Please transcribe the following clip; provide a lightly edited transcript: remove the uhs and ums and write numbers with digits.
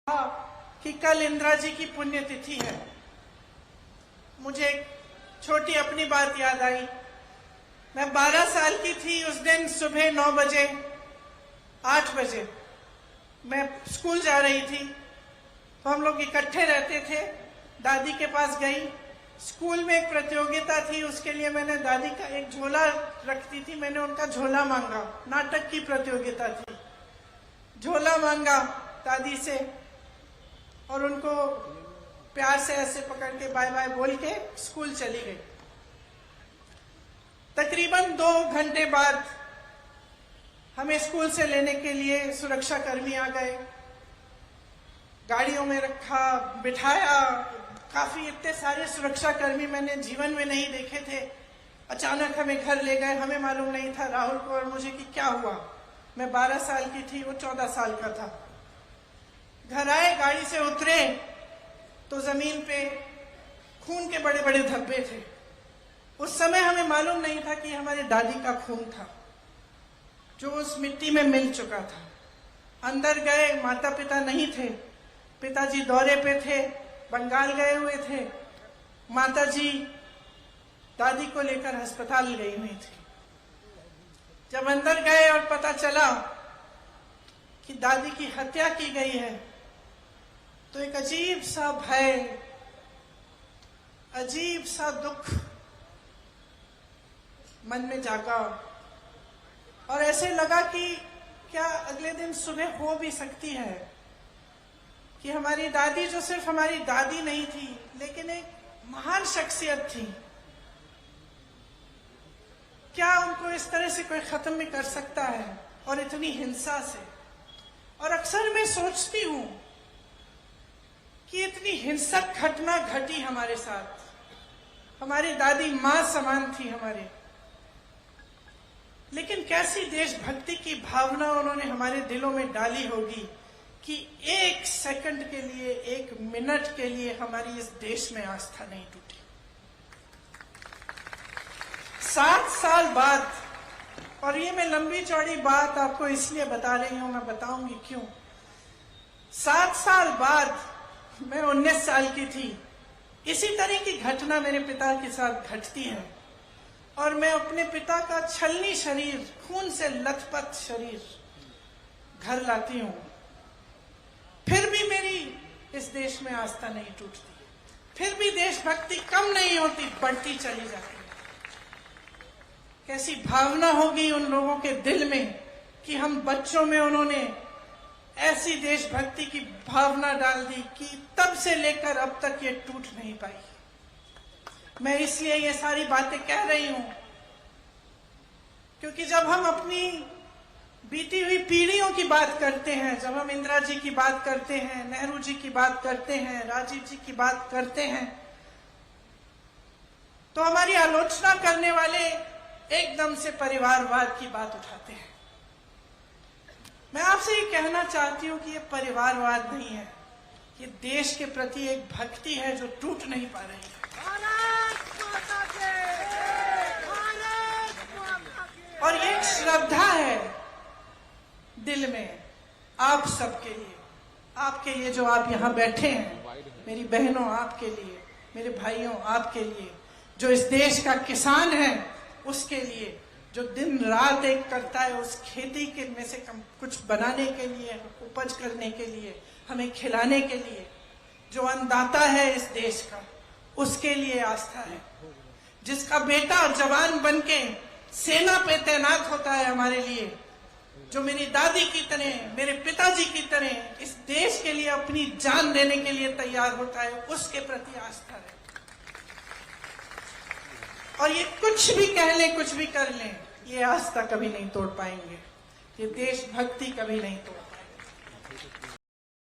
कि कल इंदिरा जी की पुण्यतिथि है। मुझे एक छोटी अपनी बात याद आई। मैं 12 साल की थी। उस दिन सुबह 9 बजे 8 बजे मैं स्कूल जा रही थी, तो हम लोग इकट्ठे रहते थे। दादी के पास गई। स्कूल में एक प्रतियोगिता थी, उसके लिए मैंने दादी का एक झोला रखती थी, मैंने उनका झोला मांगा। नाटक की प्रतियोगिता थी। झोला मांगा दादी से और उनको प्यार से ऐसे पकड़ के बाय बाय बोल के स्कूल चली गई। तकरीबन 2 घंटे बाद हमें स्कूल से लेने के लिए सुरक्षा कर्मी आ गए। गाड़ियों में रखा, बिठाया। काफी इतने सारे सुरक्षा कर्मी मैंने जीवन में नहीं देखे थे। अचानक हमें घर ले गए। हमें मालूम नहीं था, राहुल को और मुझे, कि क्या हुआ। मैं 12 साल की थी, वो 14 साल का था। घर आए, गाड़ी से उतरे तो जमीन पे खून के बड़े बड़े धब्बे थे। उस समय हमें मालूम नहीं था कि हमारे दादी का खून था जो उस मिट्टी में मिल चुका था। अंदर गए, माता पिता नहीं थे। पिताजी दौरे पे थे, बंगाल गए हुए थे। माताजी दादी को लेकर अस्पताल गई हुई थी। जब अंदर गए और पता चला कि दादी की हत्या की गई है, तो एक अजीब सा भय, अजीब सा दुख मन में जागा और ऐसे लगा कि क्या अगले दिन सुबह हो भी सकती है कि हमारी दादी, जो सिर्फ हमारी दादी नहीं थी लेकिन एक महान शख्सियत थी, क्या उनको इस तरह से कोई खत्म भी कर सकता है, और इतनी हिंसा से। और अक्सर मैं सोचती हूं कि इतनी हिंसक घटना घटी हमारे साथ। हमारी दादी मां समान थी हमारे, लेकिन कैसी देशभक्ति की भावना उन्होंने हमारे दिलों में डाली होगी कि 1 सेकंड के लिए, 1 मिनट के लिए हमारी इस देश में आस्था नहीं टूटी। 7 साल बाद, और ये मैं लंबी चौड़ी बात आपको इसलिए बता रही हूं, मैं बताऊंगी क्यों। 7 साल बाद, मैं 19 साल की थी, इसी तरह की घटना मेरे पिता के साथ घटती है और मैं अपने पिता का छलनी शरीर, खून से लथपथ शरीर घर लाती हूं। फिर भी मेरी इस देश में आस्था नहीं टूटती, फिर भी देशभक्ति कम नहीं होती, बढ़ती चली जाती। कैसी भावना होगी उन लोगों के दिल में कि हम बच्चों में उन्होंने ऐसी देशभक्ति की भावना डाल दी कि तब से लेकर अब तक ये टूट नहीं पाई। मैं इसलिए ये सारी बातें कह रही हूं क्योंकि जब हम अपनी बीती हुई पीढ़ियों की बात करते हैं, जब हम इंदिरा जी की बात करते हैं, नेहरू जी की बात करते हैं, राजीव जी की बात करते हैं, तो हमारी आलोचना करने वाले एकदम से परिवारवाद की बात उठाते हैं। मैं आपसे ये कहना चाहती हूं कि ये परिवारवाद नहीं है, ये देश के प्रति एक भक्ति है जो टूट नहीं पा रही है। और ये एक श्रद्धा है दिल में आप सबके लिए, आपके लिए जो आप यहाँ बैठे हैं, मेरी बहनों आपके लिए, मेरे भाइयों आपके लिए, जो इस देश का किसान है उसके लिए, जो दिन रात एक करता है उस खेती के में से कुछ बनाने के लिए, उपज करने के लिए, हमें खिलाने के लिए, जो अन्नदाता है इस देश का, उसके लिए आस्था है। जिसका बेटा जवान बनके सेना पे तैनात होता है हमारे लिए, जो मेरी दादी की तरह, मेरे पिताजी की तरह इस देश के लिए अपनी जान देने के लिए तैयार होता है, उसके प्रति आस्था है। और ये कुछ भी कह लें, कुछ भी कर लें, ये आस्था कभी नहीं तोड़ पाएंगे, ये देशभक्ति कभी नहीं तोड़ पाएंगे।